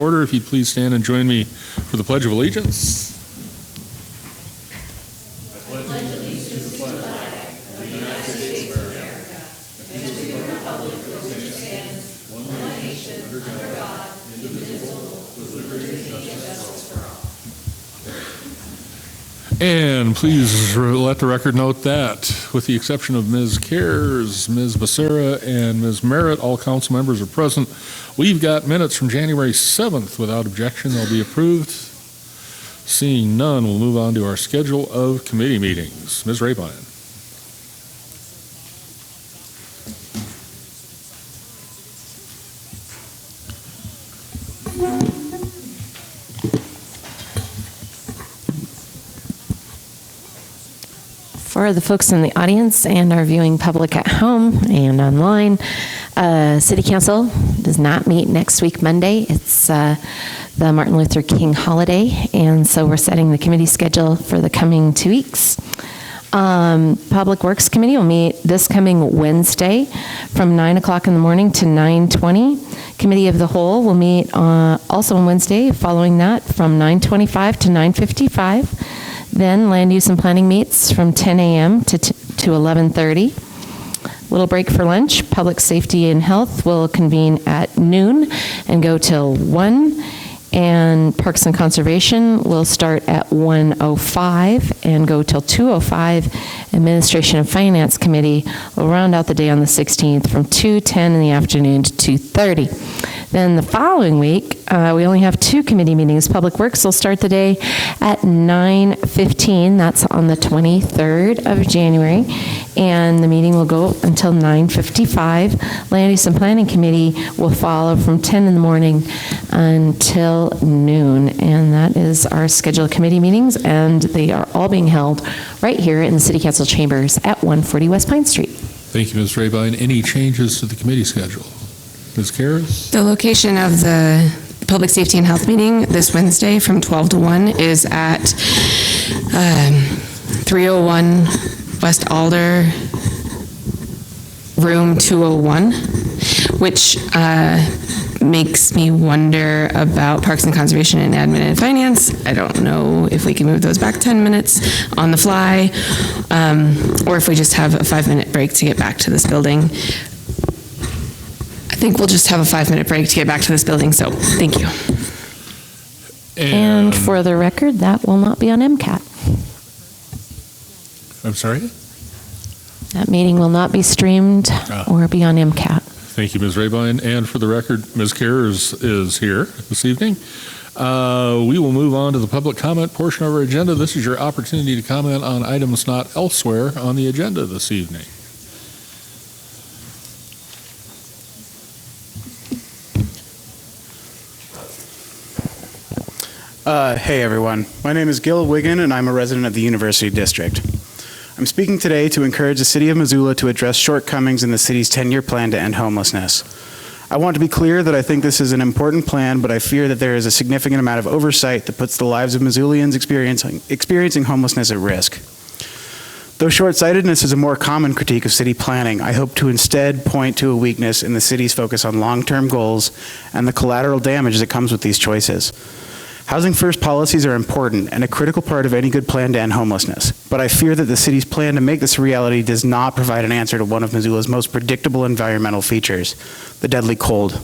Order, if you'd please stand and join me for the Pledge of Allegiance. And please let the record note that, with the exception of Ms. Cares, Ms. Becerra, and Ms. Merritt, all council members are present. We've got minutes from January 7th. Without objection, they'll be approved. Seeing none, we'll move on to our schedule of committee meetings. Ms. Rabine. For the folks in the audience and our viewing public at home and online, City Council does not meet next week, Monday. It's the Martin Luther King holiday, and so we're setting the committee schedule for the coming 2 weeks. Public Works Committee will meet this coming Wednesday from 9 o'clock in the morning to 9:20. Committee of the Whole will meet also on Wednesday following that from 9:25 to 9:55. Then Land Use and Planning meets from 10 a.m. to 11:30. Little break for lunch. Public Safety and Health will convene at noon and go till 1. And Parks and Conservation will start at 1:05 and go till 2:05. Administration and Finance Committee will round out the day on the 16th from 2:10 in the afternoon to 2:30. Then the following week, we only have 2 committee meetings. Public Works will start the day at 9:15. That's on the 23rd of January. And the meeting will go until 9:55. Land Use and Planning Committee will follow from 10 in the morning until noon. And that is our scheduled committee meetings. And they are all being held right here in the City Council chambers at 140 West Pine Street. Thank you, Ms. Rabine. Any changes to the committee schedule? Ms. Karras? The location of the Public Safety and Health meeting this Wednesday from 12 to 1 is at 301 West Alder, room 201, which makes me wonder about Parks and Conservation and Admin and Finance. I don't know if we can move those back 10 minutes on the fly, or if we just have a 5-minute break to get back to this building. I think we'll just have a 5-minute break to get back to this building, so thank you. And for the record, that will not be on MCAT. I'm sorry? That meeting will not be streamed or be on MCAT. Thank you, Ms. Rabine. And for the record, Ms. Karras is here this evening. We will move on to the public comment portion of our agenda. This is your opportunity to comment on items not elsewhere on the agenda this evening. Hey everyone, my name is Gil Wiggin and I'm a resident of the University District. I'm speaking today to encourage the City of Missoula to address shortcomings in the city's 10-year plan to end homelessness. I want to be clear that I think this is an important plan, but I fear that there is a significant amount of oversight that puts the lives of Missoulians experiencing homelessness at risk. Though short-sightedness is a more common critique of city planning, I hope to instead point to a weakness in the city's focus on long-term goals and the collateral damage that comes with these choices. Housing first policies are important and a critical part of any good plan to end homelessness, but I fear that the city's plan to make this a reality does not provide an answer to one of Missoula's most predictable environmental features, the deadly cold.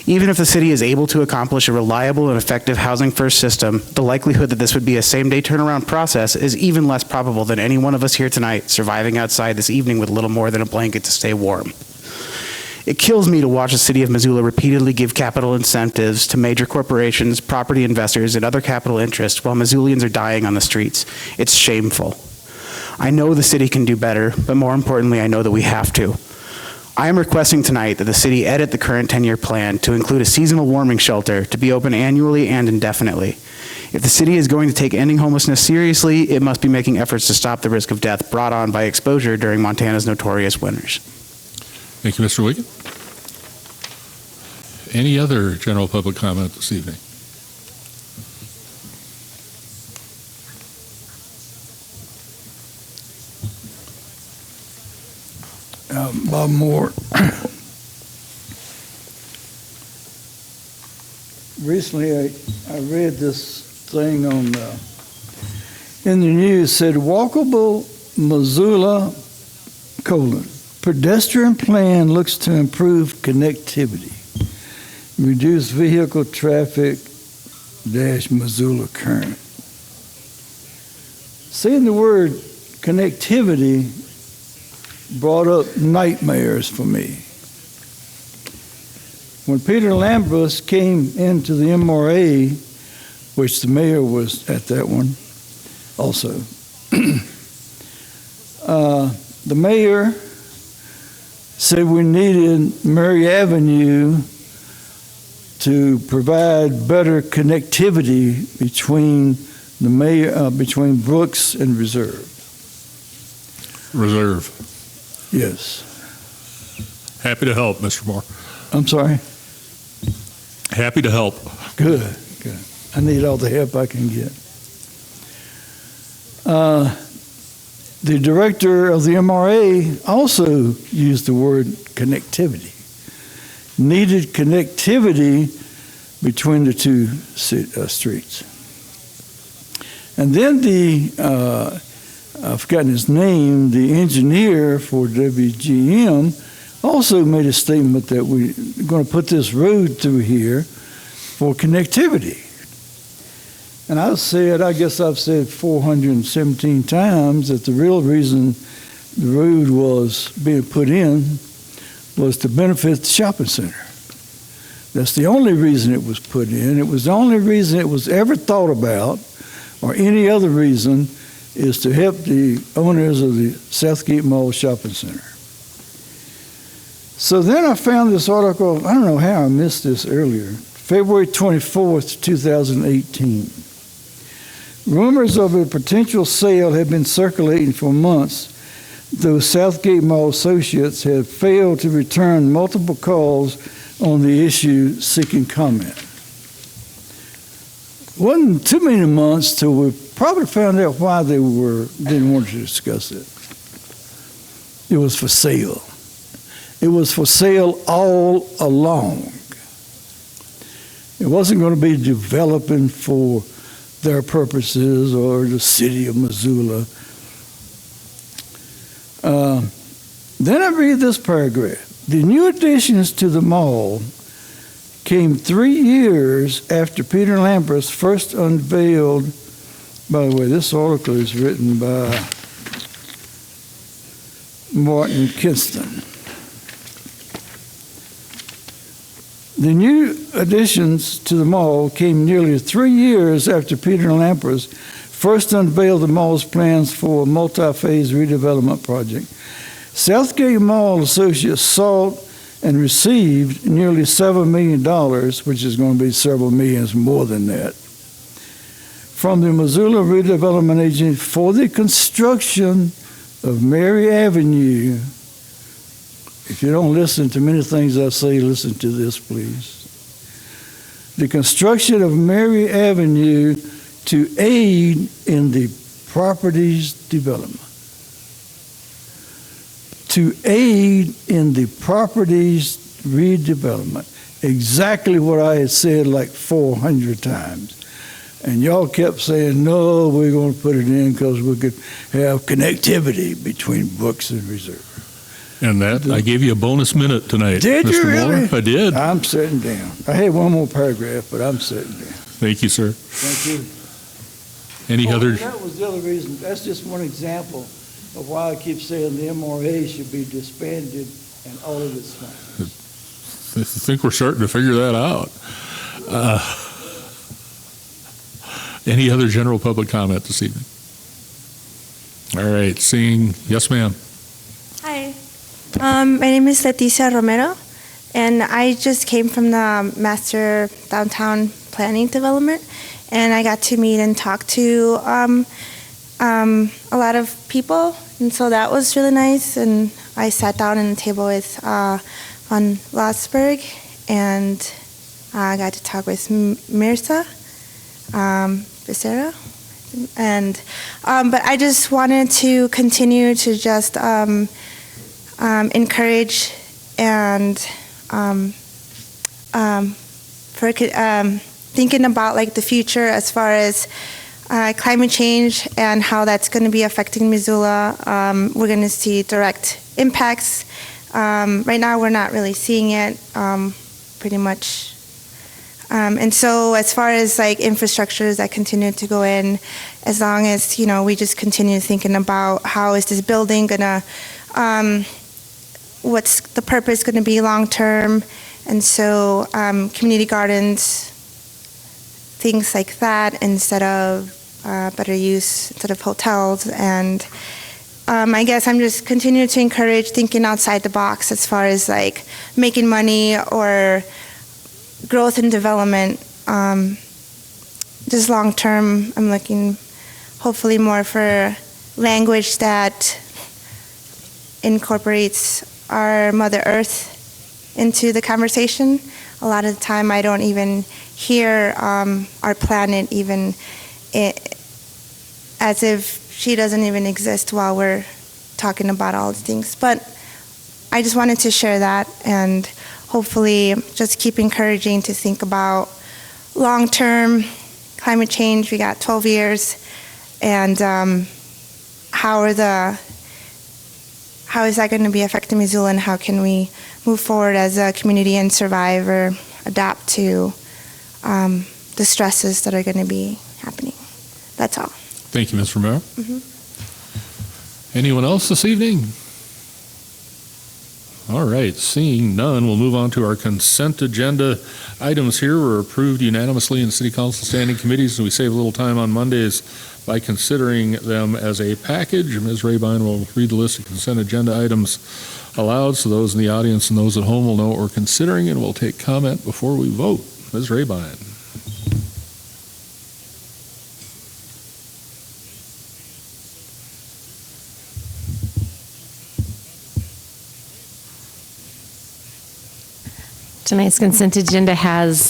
Even if the city is able to accomplish a reliable and effective housing first system, the likelihood that this would be a same-day turnaround process is even less probable than any one of us here tonight surviving outside this evening with little more than a blanket to stay warm. It kills me to watch the City of Missoula repeatedly give capital incentives to major corporations, property investors, and other capital interests while Missoulians are dying on the streets. It's shameful. I know the city can do better, but more importantly, I know that we have to. I am requesting tonight that the city edit the current 10-year plan to include a seasonal warming shelter to be open annually and indefinitely. If the city is going to take ending homelessness seriously, it must be making efforts to stop the risk of death brought on by exposure during Montana's notorious winters. Thank you, Mr. Wiggin. Any other general public comment this evening? Bob Moore. recently I read this thing on in the news, said walkable Missoula, pedestrian plan looks to improve connectivity, reduce vehicle traffic, Missoula current. Saying the word connectivity brought up nightmares for me. When Peter Lambros came into the MRA, which the mayor was at that one also, the mayor said we needed Murray Avenue to provide better connectivity between between Brooks and Reserve. Reserve. Yes. Happy to help, Mr. Moore. I'm sorry? Happy to help. Good. I need all the help I can get. The director of the MRA also used the word connectivity. Needed connectivity between the two streets. And then I've forgotten his name, the engineer for WGM also made a statement that we're going to put this road through here for connectivity. And I guess I've said 417 times that the real reason the road was being put in was to benefit the shopping center. That's the only reason it was put in. It was the only reason it was ever thought about, or any other reason, is to help the owners of the Southgate Mall Shopping Center. So then I found this article, I don't know how I missed this earlier, February 24th, 2018. Rumors of a potential sale had been circulating for months, though Southgate Mall associates had failed to return multiple calls on the issue seeking comment. It wasn't too many months till we probably found out why they didn't want to discuss it. It was for sale. It was for sale all along. It wasn't going to be developing for their purposes or the city of Missoula. Then I read this paragraph. The new additions to the mall came 3 years after Peter Lambros first unveiled, by the way, this article is written by Martin Kinston. The new additions to the mall came nearly 3 years after Peter Lambros first unveiled the mall's plans for a multi-phase redevelopment project. Southgate Mall associates sought and received nearly $7 million, which is going to be several millions more than that, from the Missoula Redevelopment Agency for the construction of Mary Avenue. If you don't listen to many things I say, listen to this, please. The construction of Mary Avenue to aid in the property's development. To aid in the property's redevelopment. Exactly what I had said like 400 times. And y'all kept saying, no, we're going to put it in because we could have connectivity between Brooks and Reserve. And that, I gave you a bonus minute tonight, Did Mr. you really? Moore. I did. I'm sitting down. I had one more paragraph, but I'm sitting down. Thank you, sir. Thank you. Any other? That was the other reason. That's just one example of why I keep saying the MRA should be disbanded and all of its funds. I think we're starting to figure that out. Any other general public comment this evening? All right, seeing, yes, ma'am. Hi, my name is Leticia Romero, and I just came from the Master Downtown Planning Development, and I got to meet and talk to a lot of people, and so that was really nice. And I sat down at the table with von Lossberg, and I got to talk with Mirza Becerra, and but I just wanted to continue to just encourage and thinking about like the future as far as climate change and how that's going to be affecting Missoula. We're going to see direct impacts. Right now, we're not really seeing it, pretty much. And so, as far as like infrastructures that continue to go in, as long as we just continue thinking about how is this building gonna, what's the purpose going to be long term, and so community gardens, things like that, instead of better use instead of hotels. And I guess I'm just continuing to encourage thinking outside the box as far as like making money or growth and development. Just long term, I'm looking hopefully more for language that incorporates our Mother Earth into the conversation. A lot of the time I don't even hear our planet even as if she doesn't even exist while we're talking about all these things. But I just wanted to share that, and hopefully just keep encouraging to think about long-term climate change. We got 12 years, and how is that going to be affecting Missoula, and how can we move forward as a community and survive or adapt to the stresses that are going to be happening. That's all. Thank you, Ms. Romero. Anyone else this evening? All right, seeing none, we'll move on to our consent agenda. Items here were approved unanimously in City Council standing committees, and we save a little time on Mondays by considering them as a package. Ms. Rabine will read the list of consent agenda items aloud, so those in the audience and those at home will know what we're considering, and we'll take comment before we vote. Ms. Rabine. Tonight's consent agenda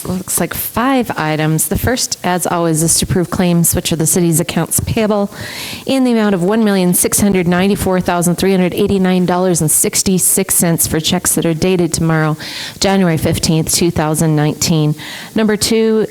looks like 5 items. The first, as always, is to approve claims, which are the city's accounts payable in the amount of $1,694,389.66 for checks that are dated tomorrow, January 15th, 2019. Number 2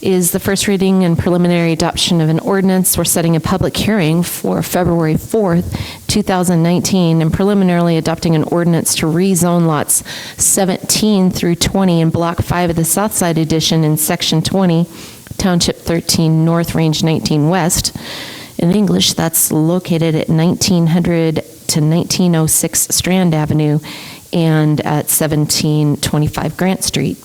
is the first reading and preliminary adoption of an ordinance. We're setting a public hearing for February 4th, 2019, and preliminarily adopting an ordinance to rezone lots 17 through 20 in Block 5 of the Southside Edition in Section 20, Township 13 North, Range 19 West. In English, that's located at 1900 to 1906 Strand Avenue and at 1725 Grant Street.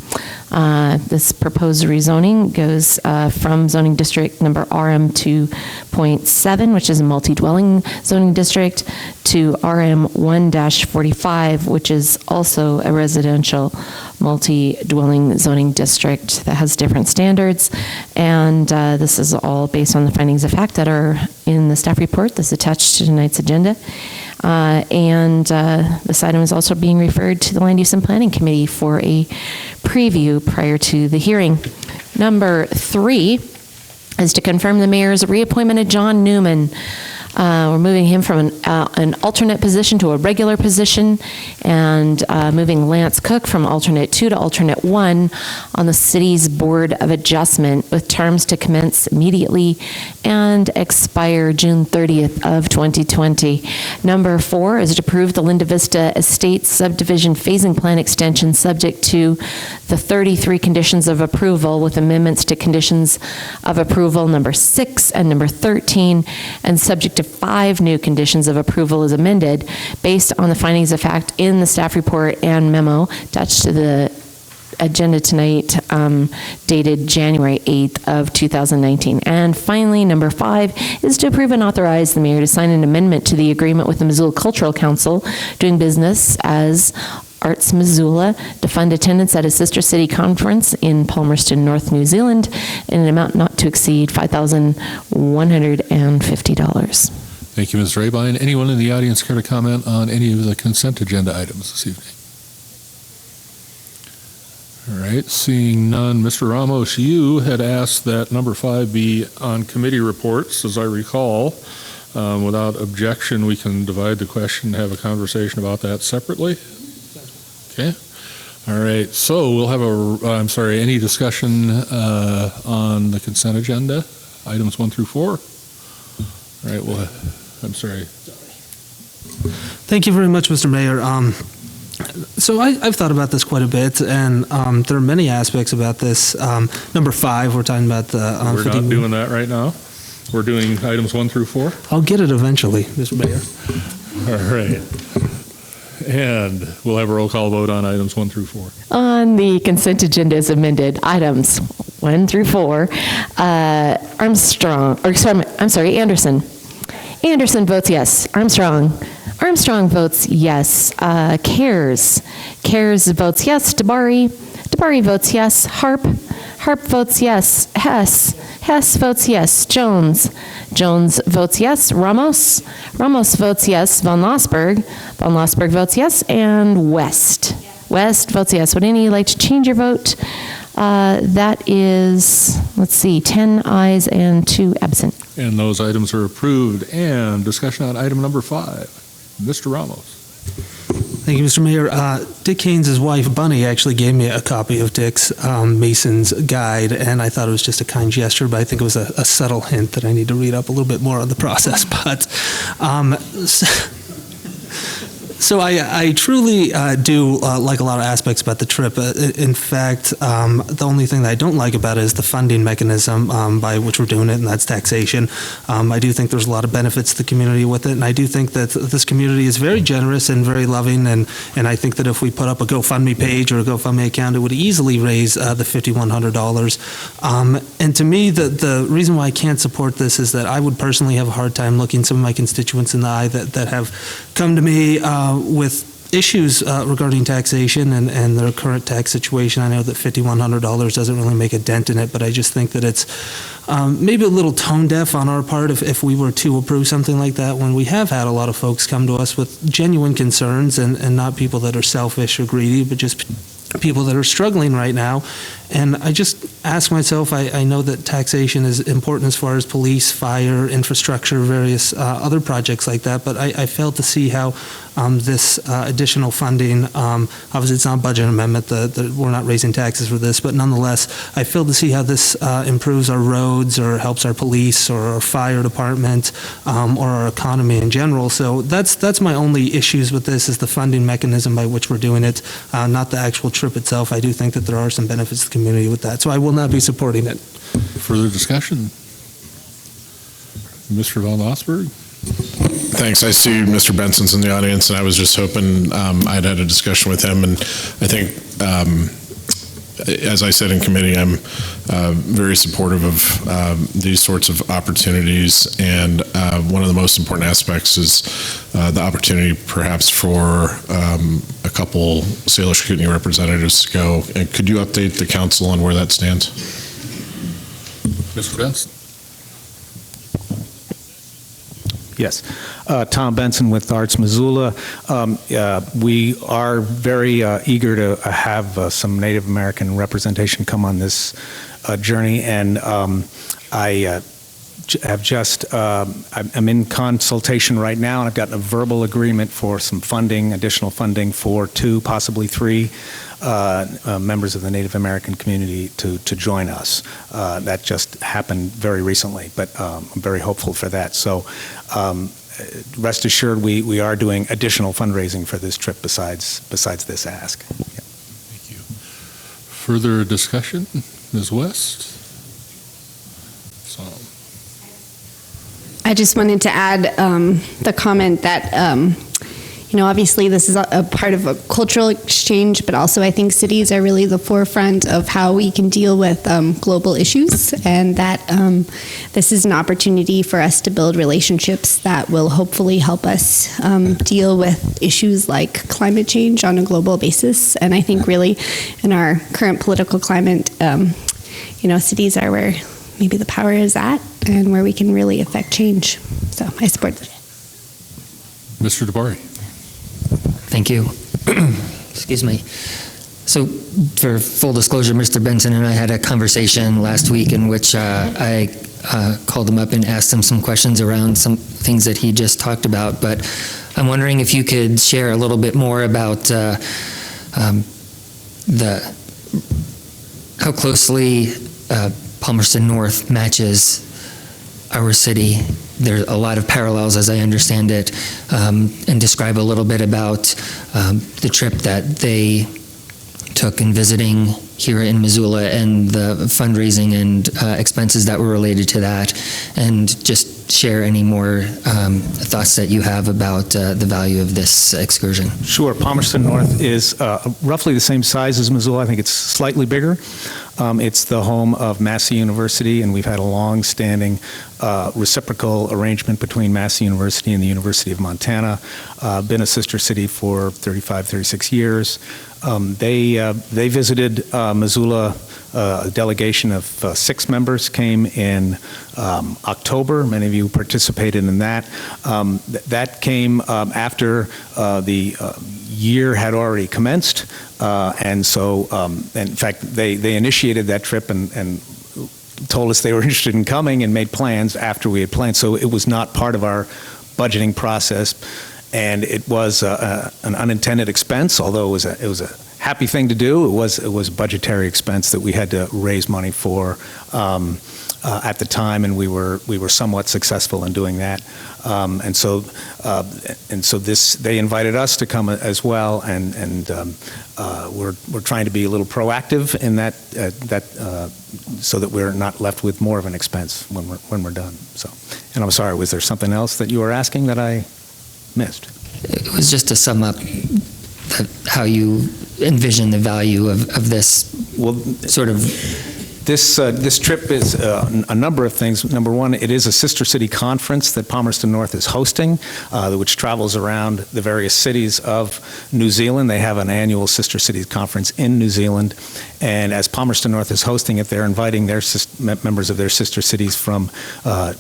This proposed rezoning goes from zoning district number RM 2.7, which is a multi-dwelling zoning district, to RM 1-45, which is also a residential multi-dwelling zoning district that has different standards. And this is all based on the findings of fact that are in the staff report that's attached to tonight's agenda. This item is also being referred to the Land Use and Planning Committee for a preview prior to the hearing. Number 3 is to confirm the mayor's reappointment of John Newman. We're moving him from an alternate position to a regular position, and moving Lance Cook from alternate 2 to alternate 1 on the city's Board of Adjustment, with terms to commence immediately and expire June 30th of 2020. Number 4 is to approve the Linda Vista Estates subdivision phasing plan extension subject to the 33 conditions of approval, with amendments to conditions of approval number 6 and number 13, and subject to 5 new conditions of approval as amended based on the findings of fact in the staff report and memo attached to the agenda tonight, dated January 8th of 2019. And finally, number 5 is to approve and authorize the mayor to sign an amendment to the agreement with the Missoula Cultural Council doing business as Arts Missoula to fund attendance at a sister city conference in Palmerston North, New Zealand, in an amount not to exceed $5,150. Thank you, Ms. Rabine. Anyone in the audience care to comment on any of the consent agenda items this evening? All right, seeing none. Mr. Ramos, you had asked that number 5 be on committee reports, as I recall. Without objection, we can divide the question and have a conversation about that separately. Okay. All right, so we'll have any discussion on the consent agenda, items 1 through 4? All right, well, I'm sorry. Thank you very much, Mr. Mayor. So I've thought about this quite a bit, and there are many aspects about this. Number 5, we're talking about the... We're not doing that right now. We're doing items 1 through 4? I'll get it eventually, Mr. Mayor. All right. And we'll have a roll call vote on items 1 through 4. On the consent agenda as amended, items 1 through 4, Anderson. Anderson votes yes. Armstrong votes yes. Cares votes yes. Dabari votes yes. Harp votes yes. Hess votes yes. Jones votes yes. Ramos votes yes. Von Lossberg votes yes. And West votes yes. Would any like to change your vote? That is, 10 ayes and 2 absent. And those items are approved. And discussion on item number 5. Mr. Ramos. Thank you, Mr. Mayor. Dick Haynes' wife, Bunny, actually gave me a copy of Dick's Mason's Guide, and I thought it was just a kind gesture, but I think it was a subtle hint that I need to read up a little bit more on the process. But so I truly do like a lot of aspects about the trip. In fact, the only thing that I don't like about it is the funding mechanism by which we're doing it, and that's taxation. I do think there's a lot of benefits to the community with it, and I do think that this community is very generous and very loving, and I think that if we put up a GoFundMe page or a GoFundMe account, it would easily raise the $5,100. And to me, the reason why I can't support this is that I would personally have a hard time looking some of my constituents in the eye that have come to me with issues regarding taxation and their current tax situation. I know that $5,100 doesn't really make a dent in it, but I just think that it's maybe a little tone deaf on our part if we were to approve something like that, when we have had a lot of folks come to us with genuine concerns and not people that are selfish or greedy, but just people that are struggling right now. And I just ask myself, I know that taxation is important as far as police, fire, infrastructure, various other projects like that, but I fail to see how this additional funding, obviously it's not a budget amendment, we're not raising taxes for this, but nonetheless, I fail to see how this improves our roads or helps our police or our fire department or our economy in general. So that's my only issues with this, is the funding mechanism by which we're doing it, not the actual trip itself. I do think that there are some benefits to the community with that, so I will not be supporting it. Further discussion? Mr. Von Lossberg? Thanks. I see Mr. Benson's in the audience, and I was just hoping I'd had a discussion with him. And I think, as I said in committee, I'm very supportive of these sorts of opportunities. And one of the most important aspects is the opportunity perhaps for a couple Salish Kootenai representatives to go. And could you update the council on where that stands? Mr. Benson? Yes. Tom Benson with Arts Missoula. We are very eager to have some Native American representation come on this journey, and I have just, I'm in consultation right now, and I've gotten a verbal agreement for some funding, additional funding for 2, possibly 3 members of the Native American community to join us. That just happened very recently, but I'm very hopeful for that. So rest assured, we are doing additional fundraising for this trip besides this ask. Yeah. Thank you. Further discussion? Ms. West? So. I just wanted to add the comment that obviously this is a part of a cultural exchange, but also I think cities are really the forefront of how we can deal with global issues, and that this is an opportunity for us to build relationships that will hopefully help us deal with issues like climate change on a global basis. And I think really in our current political climate, cities are where maybe the power is at and where we can really affect change. So I support that. Mr. Dabari. Thank you. Excuse me. So for full disclosure, Mr. Benson and I had a conversation last week in which I called him up and asked him some questions around some things that he just talked about. But I'm wondering if you could share a little bit more about how closely Palmerston North matches our city. There's a lot of parallels, as I understand it, and describe a little bit about the trip that they took in visiting here in Missoula and the fundraising and expenses that were related to that, and just share any more thoughts that you have about the value of this excursion. Sure. Palmerston North is roughly the same size as Missoula. I think it's slightly bigger. It's the home of Massey University, and we've had a long-standing reciprocal arrangement between Massey University and the University of Montana. Been a sister city for 35, 36 years. They visited Missoula. A delegation of 6 members came in October. Many of you participated in that. That came after the year had already commenced, and so, in fact, they initiated that trip and told us they were interested in coming and made plans after we had planned. So it was not part of our budgeting process, and it was an unintended expense. Although it was a happy thing to do, it was a budgetary expense that we had to raise money for at the time, and we were somewhat successful in doing that. And so they invited us to come as well, and we're trying to be a little proactive in that so that we're not left with more of an expense when we're done. So, and I'm sorry, was there something else that you were asking that I missed? It was just to sum up how you envision the value of this sort of. This trip is a number of things. Number one, it is a sister city conference that Palmerston North is hosting, which travels around the various cities of New Zealand. They have an annual sister cities conference in New Zealand, and as Palmerston North is hosting it, they're inviting their members of their sister cities from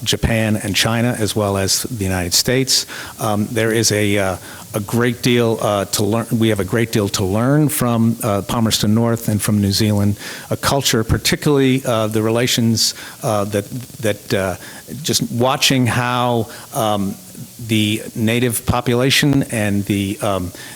Japan and China, as well as the United States. There is a great deal to learn. We have a great deal to learn from Palmerston North and from New Zealand, a culture, particularly the relations that just watching how the native population and the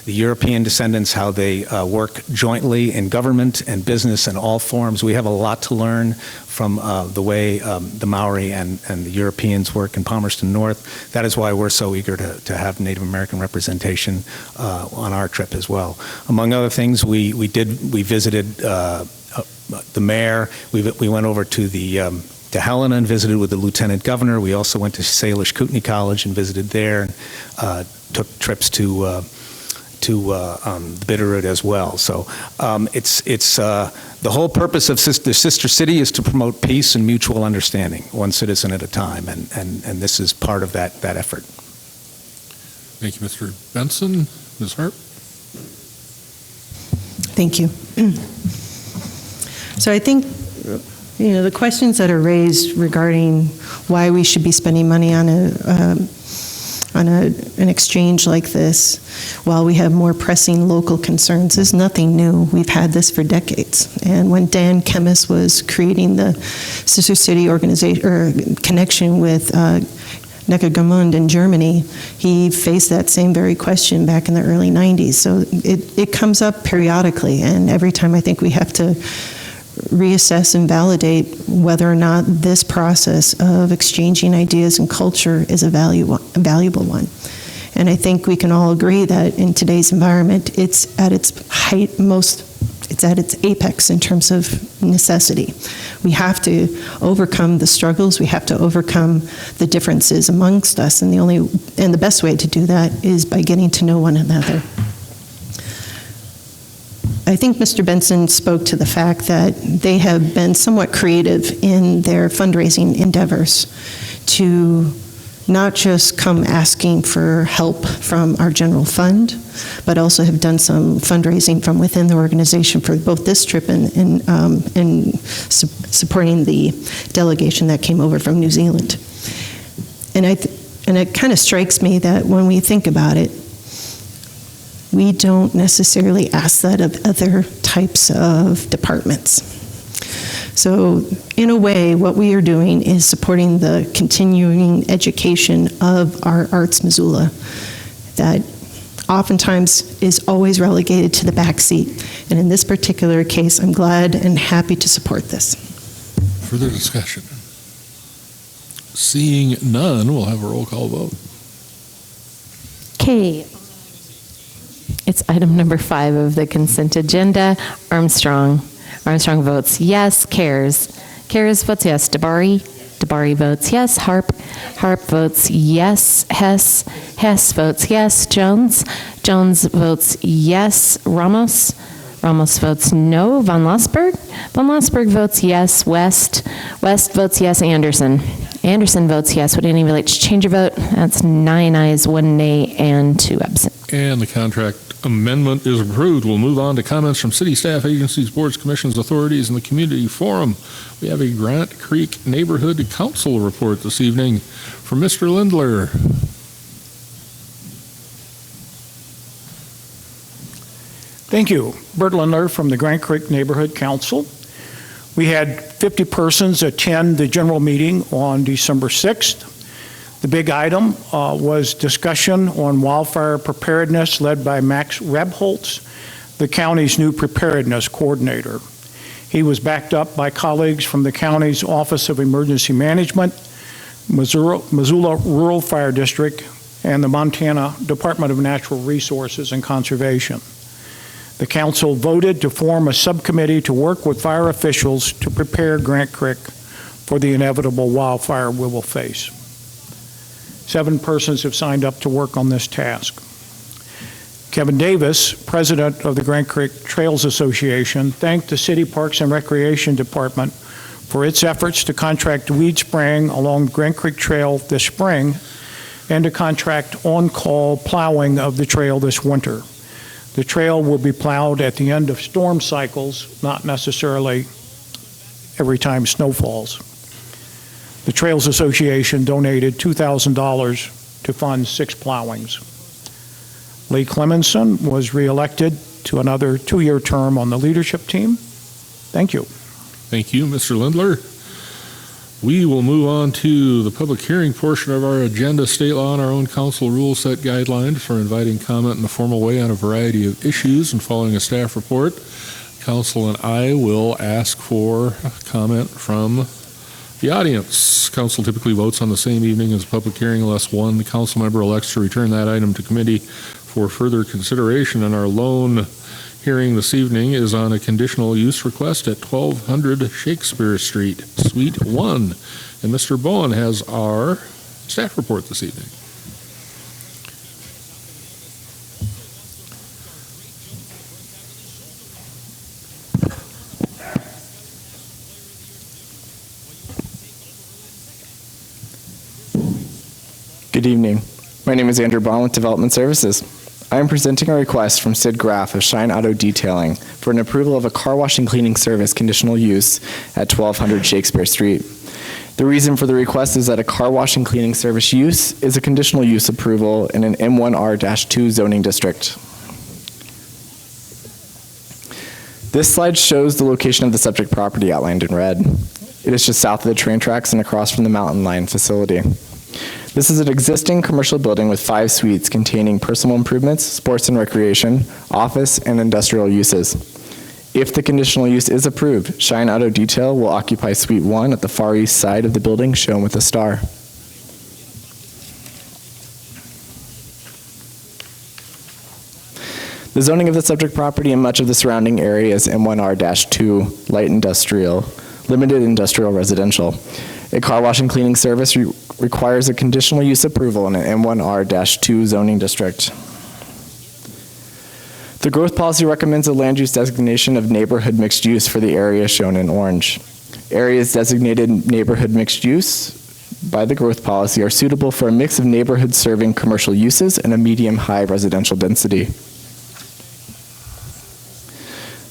European descendants, how they work jointly in government and business in all forms. We have a lot to learn from the way the Maori and the Europeans work in Palmerston North. That is why we're so eager to have Native American representation on our trip as well. Among other things, we visited the mayor. We went over to Helena and visited with the lieutenant governor. We also went to Salish Kootenai College and visited there, and took trips to the Bitterroot as well. So it's the whole purpose of the sister city is to promote peace and mutual understanding, one citizen at a time, and this is part of that effort. Thank you, Mr. Benson. Ms. Hart? Thank you. So I think, the questions that are raised regarding why we should be spending money on an exchange like this while we have more pressing local concerns is nothing new. We've had this for decades. And when Dan Kemmis was creating the Sister City organization or connection with Neckargemünd in Germany, he faced that same very question back in the early 90s. So it comes up periodically, and every time I think we have to reassess and validate whether or not this process of exchanging ideas and culture is a valuable one. And I think we can all agree that in today's environment, it's at its height, it's at its apex in terms of necessity. We have to overcome the struggles, we have to overcome the differences amongst us, and the best way to do that is by getting to know one another. I think Mr. Benson spoke to the fact that they have been somewhat creative in their fundraising endeavors to not just come asking for help from our general fund, but also have done some fundraising from within the organization for both this trip and supporting the delegation that came over from New Zealand. And it kind of strikes me that when we think about it, we don't necessarily ask that of other types of departments. So in a way, what we are doing is supporting the continuing education of our Arts Missoula, that oftentimes is always relegated to the back seat. And in this particular case, I'm glad and happy to support this. Further discussion? Seeing none, we'll have a roll call vote. Okay. It's item number 5 of the consent agenda. Armstrong. Armstrong votes yes. Cares. Cares votes yes. Dabari votes yes. Harp votes yes. Hess votes yes. Jones votes yes. Ramos votes no. Von Lossberg votes yes. West votes yes. Anderson votes yes. Would anybody like to change your vote? That's 9 ayes, 1 nay, and 2 absent. And the contract amendment is approved. We'll move on to comments from city staff, agencies, boards, commissions, authorities, and the community forum. We have a Grant Creek Neighborhood Council report this evening from Mr. Lindler. Thank you. Bert Lindler from the Grant Creek Neighborhood Council. We had 50 persons attend the general meeting on December 6th. The big item was discussion on wildfire preparedness led by Max Rebholz, the county's new preparedness coordinator. He was backed up by colleagues from the county's Office of Emergency Management, Missoula Rural Fire District, and the Montana Department of Natural Resources and Conservation. The council voted to form a subcommittee to work with fire officials to prepare Grant Creek for the inevitable wildfire we will face. 7 persons have signed up to work on this task. Kevin Davis, president of the Grant Creek Trails Association, thanked the City Parks and Recreation Department for its efforts to contract weed spraying along Grant Creek Trail this spring and to contract on-call plowing of the trail this winter. The trail will be plowed at the end of storm cycles, not necessarily every time snow falls. The Trails Association donated $2,000 to fund 6 plowings. Lee Clemenson was reelected to another 2-year term on the leadership team. Thank you. Thank you, Mr. Lindler. We will move on to the public hearing portion of our agenda. State law and our own council rules set guidelines for inviting comment in a formal way on a variety of issues, and following a staff report, council and I will ask for comment from the audience. Council typically votes on the same evening as a public hearing unless one council member elects to return that item to committee for further consideration. And our lone hearing this evening is on a conditional use request at 1200 Shakespeare Street, Suite 1. And Mr. Bowen has our staff report this evening. Good evening. My name is Andrew Bond with Development Services. I am presenting a request from Sid Graff of Shine Auto Detailing for an approval of a car wash and cleaning service conditional use at 1200 Shakespeare Street. The reason for the request is that a car wash and cleaning service use is a conditional use approval in an M1R-2 zoning district. This slide shows the location of the subject property outlined in red. It is just south of the train tracks and across from the Mountain Line facility. This is an existing commercial building with 5 suites containing personal improvements, sports and recreation, office, and industrial uses. If the conditional use is approved, Shine Auto Detail will occupy Suite 1 at the far east side of the building shown with a star. The zoning of the subject property and much of the surrounding area is M1R-2 light industrial, limited industrial residential. A car wash and cleaning service requires a conditional use approval in an M1R-2 zoning district. The growth policy recommends a land use designation of neighborhood mixed use for the area shown in orange. Areas designated neighborhood mixed use by the growth policy are suitable for a mix of neighborhoods serving commercial uses and a medium-high residential density.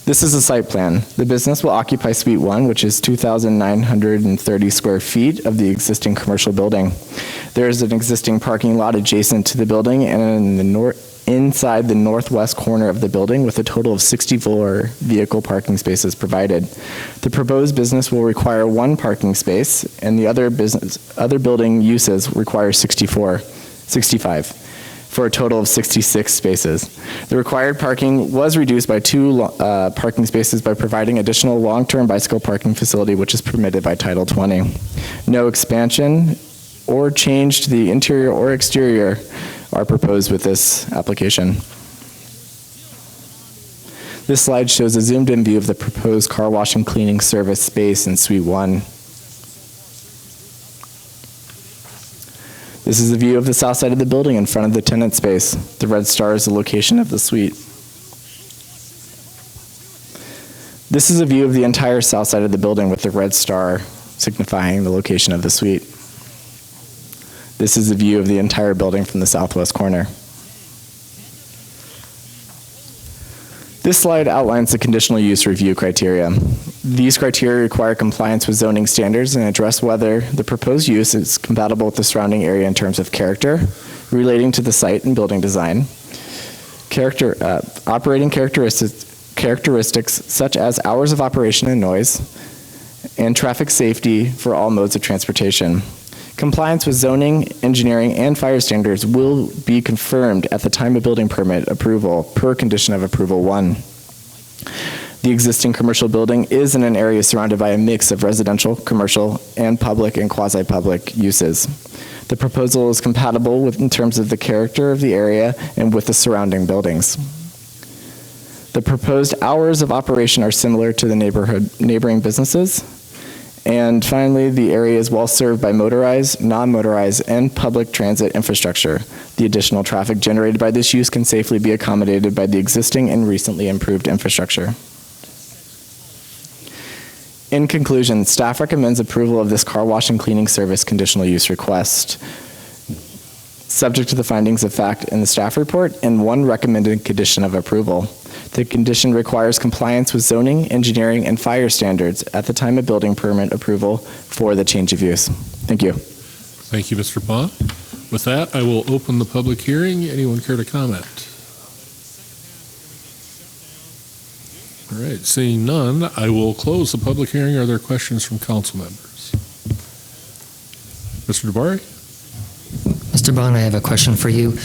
This is a site plan. The business will occupy Suite 1, which is 2,930 square feet of the existing commercial building. There is an existing parking lot adjacent to the building and inside the northwest corner of the building with a total of 64 vehicle parking spaces provided. The proposed business will require 1 parking space, and the other building uses require 65. for a total of 66 spaces. The required parking was reduced by 2 parking spaces by providing additional long-term bicycle parking facility, which is permitted by Title 20. No expansion or change to the interior or exterior are proposed with this application. This slide shows a zoomed-in view of the proposed car wash and cleaning service space in Suite 1. This is a view of the south side of the building in front of the tenant space. The red star is the location of the suite. This is a view of the entire south side of the building with the red star signifying the location of the suite. This is a view of the entire building from the southwest corner. This slide outlines the conditional use review criteria. These criteria require compliance with zoning standards and address whether the proposed use is compatible with the surrounding area in terms of character, relating to the site and building design, operating characteristics such as hours of operation and noise, and traffic safety for all modes of transportation. Compliance with zoning, engineering, and fire standards will be confirmed at the time of building permit approval per condition of approval 1. The existing commercial building is in an area surrounded by a mix of residential, commercial, and public and quasi-public uses. The proposal is compatible with in terms of the character of the area and with the surrounding buildings. The proposed hours of operation are similar to the neighboring businesses. And finally, the area is well served by motorized, non-motorized, and public transit infrastructure. The additional traffic generated by this use can safely be accommodated by the existing and recently improved infrastructure. In conclusion, staff recommends approval of this car wash and cleaning service conditional use request, subject to the findings of fact in the staff report and 1 recommended condition of approval. The condition requires compliance with zoning, engineering, and fire standards at the time of building permit approval for the change of use. Thank you. Thank you, Mr. Pond. With that, I will open the public hearing. Anyone care to comment? All right, seeing none, I will close the public hearing. Are there questions from council members? Mr. DeBari? Mr. Bond, I have a question for you.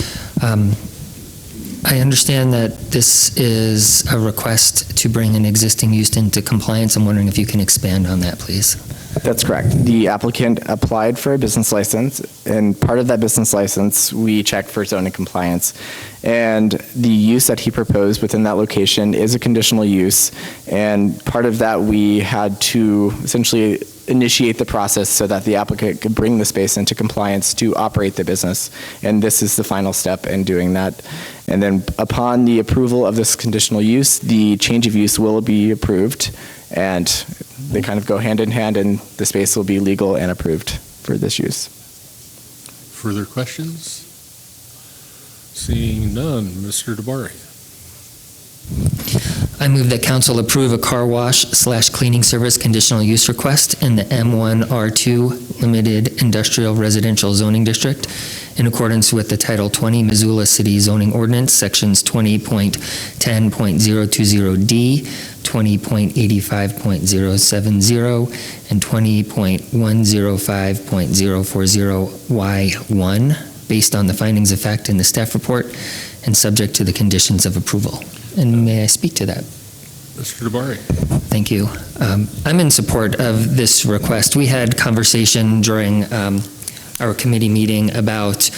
I understand that this is a request to bring an existing use into compliance. I'm wondering if you can expand on that, please. That's correct. The applicant applied for a business license, and part of that business license, we checked for zoning compliance. And the use that he proposed within that location is a conditional use, and part of that we had to essentially initiate the process so that the applicant could bring the space into compliance to operate the business. And this is the final step in doing that. And then upon the approval of this conditional use, the change of use will be approved, and they kind of go hand in hand, and the space will be legal and approved for this use. Further questions? Seeing none, Mr. DeBari. I move that council approve a car wash / cleaning service conditional use request in the M1R2 Limited Industrial Residential Zoning District in accordance with the Title 20 Missoula City Zoning Ordinance, Sections 20.10.020D, 20.85.070, and 20.105.040Y1, based on the findings of fact in the staff report and subject to the conditions of approval. And may I speak to that? Mr. DeBari. Thank you. I'm in support of this request. We had conversation during our committee meeting about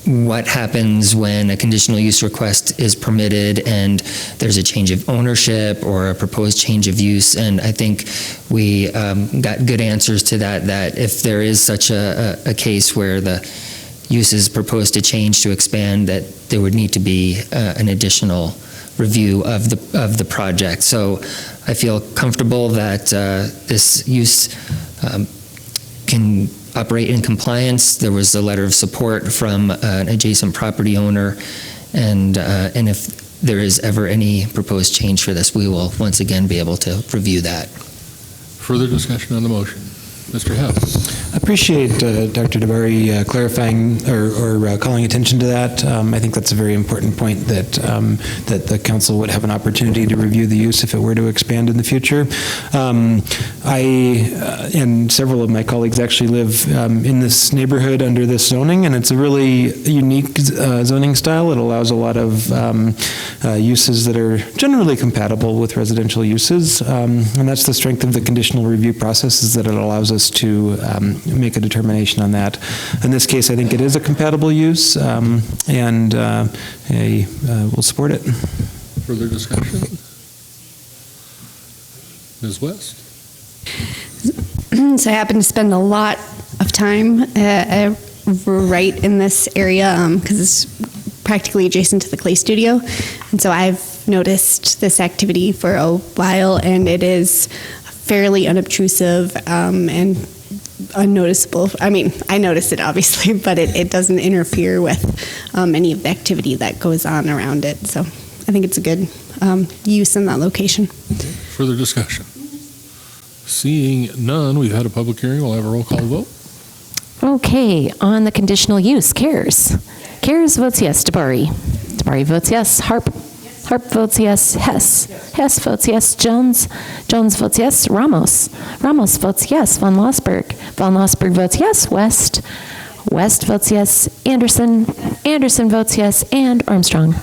what happens when a conditional use request is permitted and there's a change of ownership or a proposed change of use. And I think we got good answers to that, that if there is such a case where the use is proposed to change, to expand, that there would need to be an additional review of the project. So I feel comfortable that this use can operate in compliance. There was a letter of support from an adjacent property owner, and if there is ever any proposed change for this, we will once again be able to review that. Further discussion on the motion. Mr. Hess. appreciate Dr. DeBari clarifying or calling attention to that. I think that's a very important point that that the council would have an opportunity to review the use if it were to expand in the future. I and several of my colleagues actually live in this neighborhood under this zoning, and it's a really unique zoning style. It allows a lot of uses that are generally compatible with residential uses, and that's the strength of the conditional review process, is that it allows us to make a determination on that. In this case, I think it is a compatible use, and we'll support it. Further discussion? Ms. West? So I happen to spend a lot of time right in this area because it's practically adjacent to the clay studio. And so I've noticed this activity for a while, and it is fairly unobtrusive and unnoticeable. I mean, I notice it obviously, but it doesn't interfere with any of the activity that goes on around it. So I think it's a good use in that location. Further discussion? Seeing none, we've had a public hearing. We'll have a roll call vote. Okay, on the conditional use, Cares. Cares votes yes. DeBari. DeBari votes yes. Harp. Harp votes yes. Hess. Hess votes yes. Jones. Jones votes yes. Ramos. Ramos votes yes. Von Lossberg. Von Lossberg votes yes. West. West votes yes. Anderson. Anderson votes yes. And Armstrong.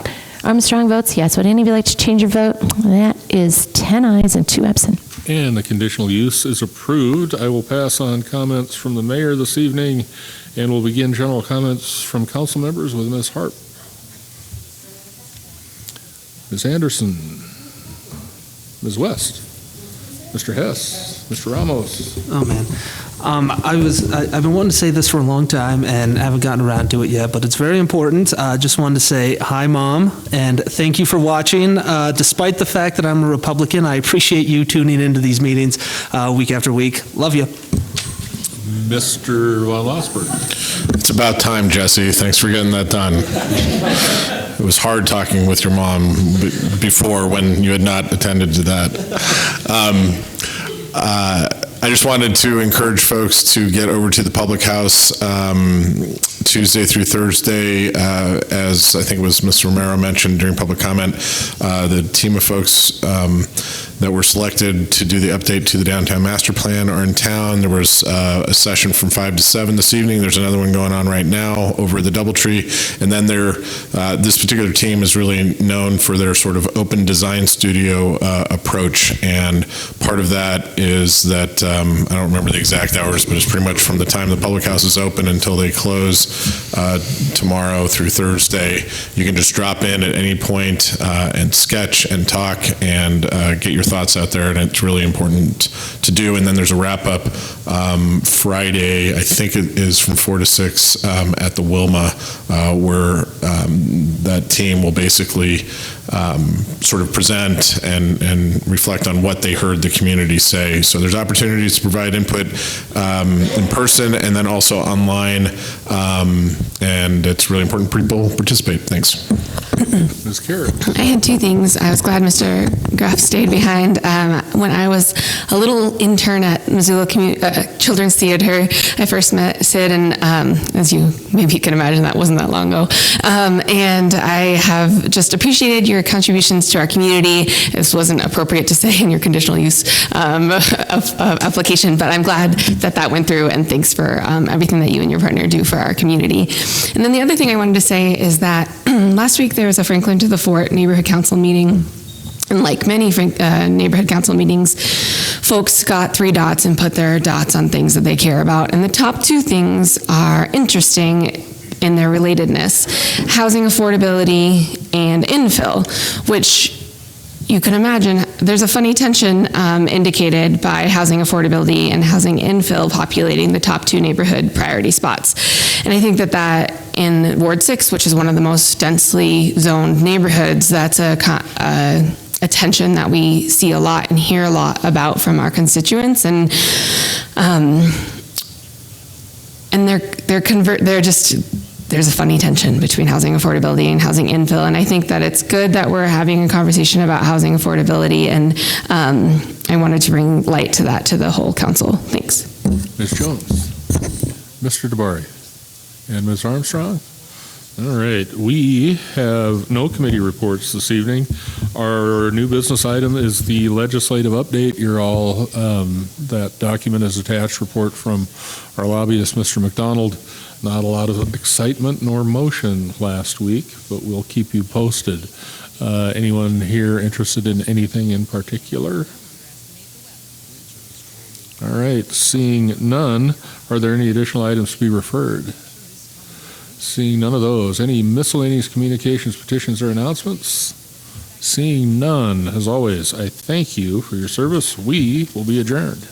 Armstrong votes yes. Would any of you like to change your vote? That is 10 ayes and 2 absent. And the conditional use is approved. I will pass on comments from the mayor this evening, and we'll begin general comments from council members with Ms. Harp. Ms. Anderson, Ms. West, Mr. Hess, Mr. Ramos. Oh, man. I've been wanting to say this for a long time and haven't gotten around to it yet, but it's very important. Just wanted to say hi, Mom, and thank you for watching. Despite the fact that I'm a Republican, I appreciate you tuning into these meetings week after week. Love you. Mr. Von Lossberg. It's about time, Jesse. Thanks for getting that done. It was hard talking with your mom before when you had not attended to that. I just wanted to encourage folks to get over to the Public House Tuesday through Thursday, as I think it was Mr. Romero mentioned during public comment. The team of folks that were selected to do the update to the downtown master plan are in town. There was a session from 5 to 7 this evening. There's another one going on right now over at the Doubletree. And then this particular team is really known for their sort of open design studio approach. And part of that is that, I don't remember the exact hours, but it's pretty much from the time the Public House is open until they close tomorrow through Thursday. You can just drop in at any point and sketch and talk and get your thoughts out there, and it's really important to do. And then there's a wrap-up Friday, I think it is from 4 to 6 at the Wilma, where that team will basically sort of present and reflect on what they heard the community say. So there's opportunities to provide input in person and then also online, and it's really important people participate. Thanks. Ms. Carey. I had two things. I was glad Mr. Gruff stayed behind. When I was a little intern at Missoula Children's Theater, I first met Sid, and as you maybe can imagine, that wasn't that long ago. And I have just appreciated your contributions to our community. This wasn't appropriate to say in your conditional use application, but I'm glad that went through, and thanks for everything that you and your partner do for our community. And then the other thing I wanted to say is that last week there was a Franklin to the Fort neighborhood council meeting. And like many neighborhood council meetings, folks got 3 dots and put their dots on things that they care about. And the top 2 things are interesting in their relatedness: housing affordability and infill, which you can imagine there's a funny tension indicated by housing affordability and housing infill populating the top 2 neighborhood priority spots. And I think that in Ward 6, which is one of the most densely zoned neighborhoods, that's a tension that we see a lot and hear a lot about from our constituents. And there's a funny tension between housing affordability and housing infill, and I think that it's good that we're having a conversation about housing affordability, and I wanted to bring light to that to the whole council. Thanks. Ms. Jones. Mr. DeBari and Ms. Armstrong. All right, we have no committee reports this evening. Our new business item is the legislative update. You're all, that document is attached, report from our lobbyist, Mr. McDonald. Not a lot of excitement nor motion last week, but we'll keep you posted. Anyone here interested in anything in particular? All right, seeing none, are there any additional items to be referred? Seeing none of those. Any miscellaneous communications, petitions, or announcements? Seeing none, as always, I thank you for your service. We will be adjourned.